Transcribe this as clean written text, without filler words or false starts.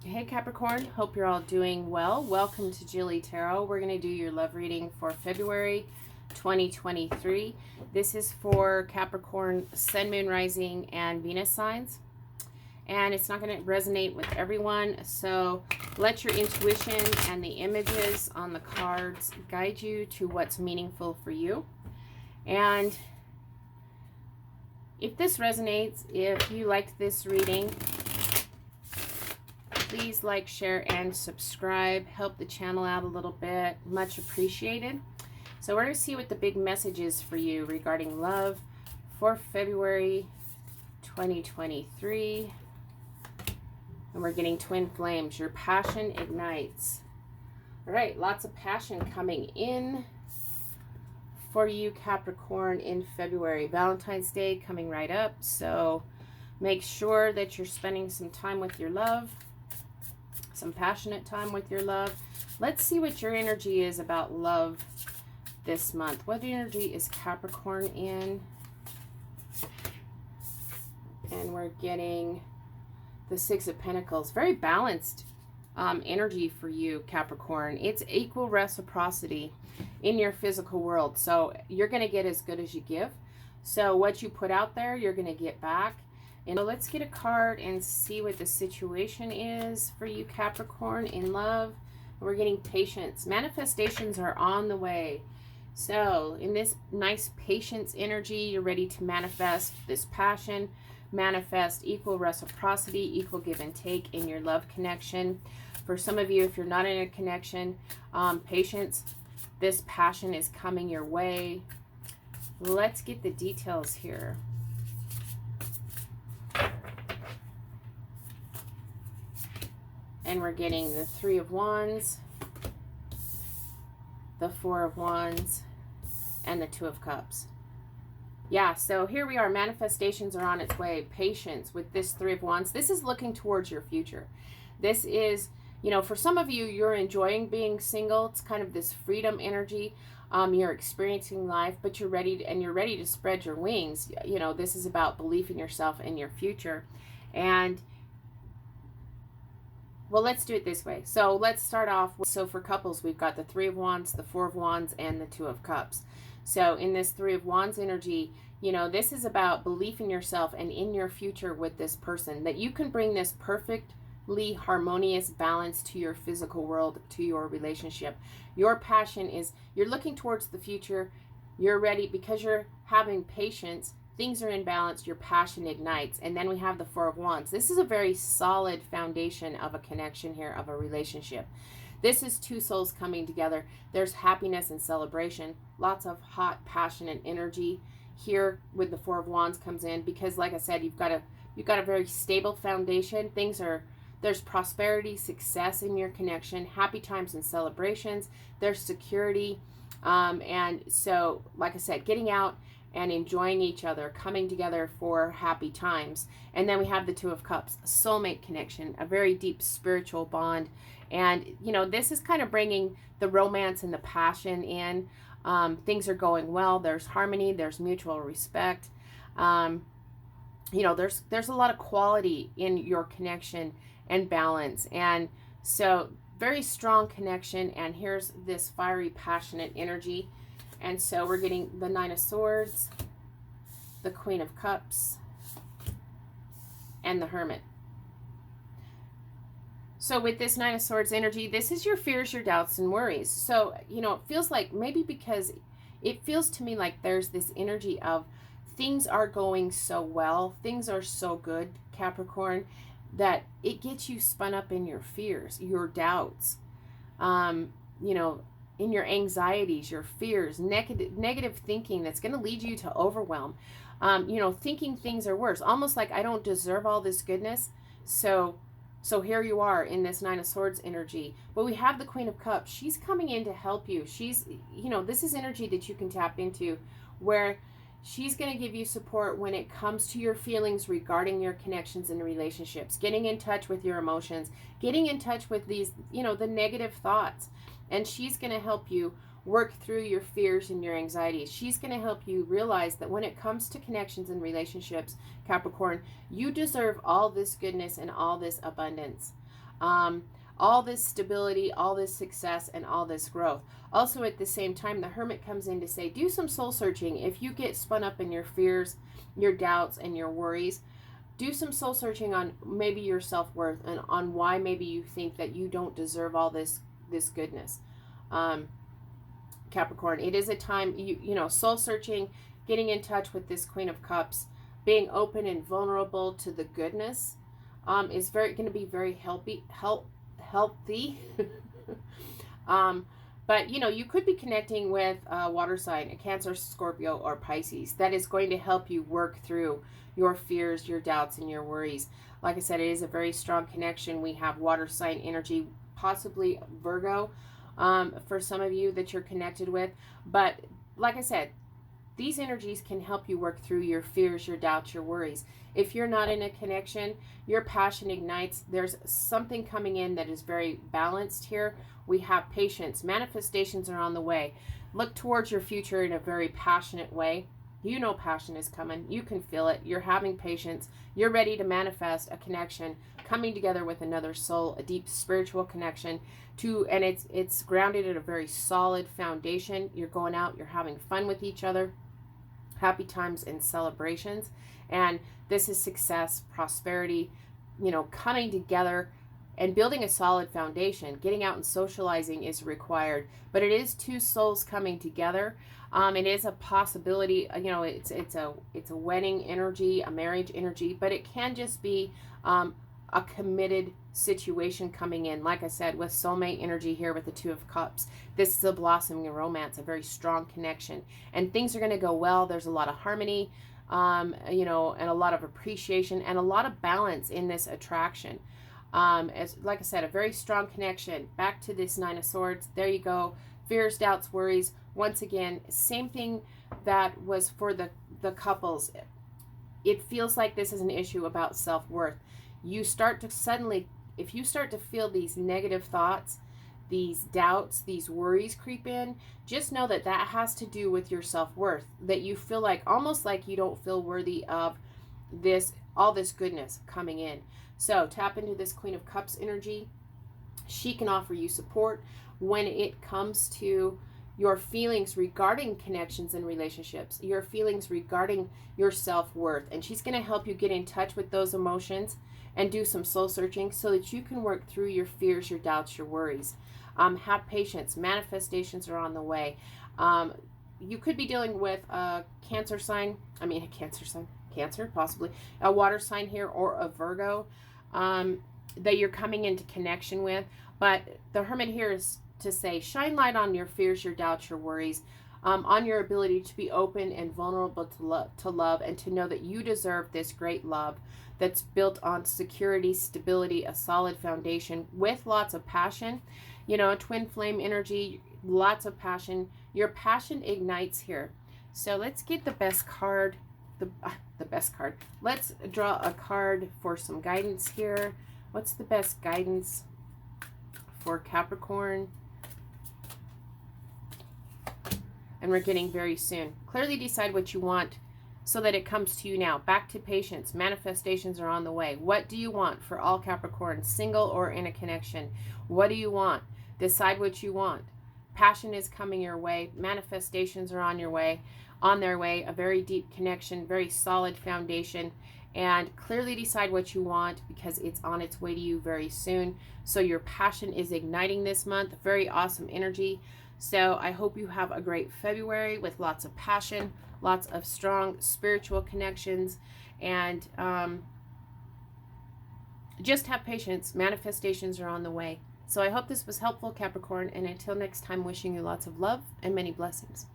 Hey Capricorn, hope you're all doing well. Welcome to JilleTarot. We're going to do your love reading for February 2023. This is for Capricorn, Sun, Moon, Rising, and Venus signs. And it's not going to resonate with everyone, so let your intuition and the images on the cards guide you to what's meaningful for you. And if this resonates, if you liked this reading, please like, share, and subscribe. Help the channel out a little bit. Much appreciated. So we're going to see what the big message is for you regarding love for February 2023. And we're getting twin flames. Your passion ignites. All right, lots of passion coming in for you, Capricorn, in February. Valentine's Day coming right up. So make sure that you're spending some time with your love. Some passionate time with your love. Let's see what your energy is about love this month. What energy is Capricorn in? And we're getting the Six of Pentacles. Very balanced energy for you, Capricorn. It's equal reciprocity in your physical world. So you're going to get as good as you give. So what you put out there, you're going to get back. And so let's get a card and see what the situation is for you, Capricorn, in love. We're getting patience. Manifestations are on the way. So in this nice patience energy, you're ready to manifest this passion, manifest equal reciprocity, equal give and take in your love connection. For some of you, if you're not in a connection, patience, this passion is coming your way. Let's get the details here. And we're getting the Three of Wands, the Four of Wands, and the Two of Cups. Yeah, so here we are. Manifestations are on its way. Patience with this Three of Wands. This is looking towards your future. This is, you know, for some of you, you're enjoying being single. It's kind of this freedom energy. You're experiencing life, but you're ready to spread your wings. You know, this is about belief in yourself and your future. And well, let's do it this way. So let's start off. So for couples, we've got the Three of Wands, the Four of Wands, and the Two of Cups. So in this Three of Wands energy, you know, this is about belief in yourself and in your future with this person, that you can bring this perfectly harmonious balance to your physical world, to your relationship. Your passion is, you're looking towards the future. You're ready because you're having patience. Things are in balance, your passion ignites. And then we have the Four of Wands. This is a very solid foundation of a connection here, of a relationship. This is two souls coming together. There's happiness and celebration. Lots of hot, passionate energy here with the Four of Wands comes in, because like I said, you've got a very stable foundation. There's prosperity, success in your connection, happy times and celebrations. There's security. And so, like I said, getting out and enjoying each other, coming together for happy times. And then we have the Two of Cups, a soulmate connection, a very deep spiritual bond. And, you know, this is kind of bringing the romance and the passion in. Things are going well. There's harmony. There's mutual respect. You know, there's a lot of quality in your connection and balance. And so very strong connection. And here's this fiery, passionate energy. And so we're getting the Nine of Swords, the Queen of Cups, and the Hermit. So with this Nine of Swords energy, this is your fears, your doubts, and worries. So, you know, it feels like, maybe because it feels to me like there's this energy of things are going so well, things are so good, Capricorn, that it gets you spun up in your fears, your doubts, you know, in your anxieties, your fears, negative thinking that's going to lead you to overwhelm. You know, thinking things are worse, almost like I don't deserve all this goodness. So here you are in this Nine of Swords energy. But we have the Queen of Cups. She's coming in to help you. She's, you know, this is energy that you can tap into, where she's going to give you support when it comes to your feelings regarding your connections and relationships, getting in touch with your emotions, getting in touch with these, you know, the negative thoughts. And she's going to help you work through your fears and your anxieties. She's going to help you realize that when it comes to connections and relationships, Capricorn, you deserve all this goodness and all this abundance. All this stability, all this success, and all this growth. Also, at the same time, the Hermit comes in to say, do some soul searching. If you get spun up in your fears, your doubts, and your worries, do some soul searching on maybe your self-worth and on why maybe you think that you don't deserve all this goodness. Capricorn, it is a time, you know, soul searching, getting in touch with this Queen of Cups, being open and vulnerable to the goodness, is going to be very healthy. But, you know, you could be connecting with a water sign, a Cancer, Scorpio, or Pisces. That is going to help you work through your fears, your doubts, and your worries. Like I said, it is a very strong connection. We have water sign energy, possibly Virgo, for some of you that you're connected with. But like I said, these energies can help you work through your fears, your doubts, your worries. If you're not in a connection, your passion ignites. There's something coming in that is very balanced here. We have patience. Manifestations are on the way. Look towards your future in a very passionate way. You know passion is coming. You can feel it. You're having patience. You're ready to manifest a connection, coming together with another soul, a deep spiritual connection and it's grounded at a very solid foundation. You're going out, you're having fun with each other, happy times and celebrations. And this is success, prosperity, you know, coming together and building a solid foundation. Getting out and socializing is required, but it is two souls coming together. It is a possibility, you know, it's a wedding energy, a marriage energy, but it can just be a committed situation coming in. Like I said, with soulmate energy here with the Two of Cups, this is a blossoming romance, a very strong connection, and things are going to go well. There's a lot of harmony, you know, and a lot of appreciation and a lot of balance in this attraction. As like I said, a very strong connection. Back to this Nine of Swords. There you go. Fears, doubts, worries. Once again, same thing that was for the couples. It feels like this is an issue about self-worth. You start to suddenly, if you start to feel these negative thoughts, these doubts, these worries creep in, just know that that has to do with your self-worth. That you feel like, almost like you don't feel worthy of this, all this goodness coming in. So tap into this Queen of Cups energy. She can offer you support when it comes to your feelings regarding connections and relationships, your feelings regarding your self-worth. And she's going to help you get in touch with those emotions and do some soul searching so that you can work through your fears, your doubts, your worries. Have patience. Manifestations are on the way. You could be dealing with a Cancer, possibly, a water sign here, or a Virgo that you're coming into connection with. But the Hermit here is to say, shine light on your fears, your doubts, your worries, on your ability to be open and vulnerable to love, and to know that you deserve this great love that's built on security, stability, a solid foundation with lots of passion. You know, twin flame energy, lots of passion. Your passion ignites here. So let's get the best card, the best card. Let's draw a card for some guidance here. What's the best guidance for Capricorn? And we're getting very soon. Clearly decide what you want so that it comes to you now. Back to patience. Manifestations are on the way. What do you want for all Capricorns, single or in a connection? What do you want? Decide what you want. Passion is coming your way. Manifestations are on their way. A very deep connection, very solid foundation. And clearly decide what you want, because it's on its way to you very soon. So your passion is igniting this month. Very awesome energy. So I hope you have a great February with lots of passion, lots of strong spiritual connections, and just have patience. Manifestations are on the way. So I hope this was helpful, Capricorn, and until next time, wishing you lots of love and many blessings.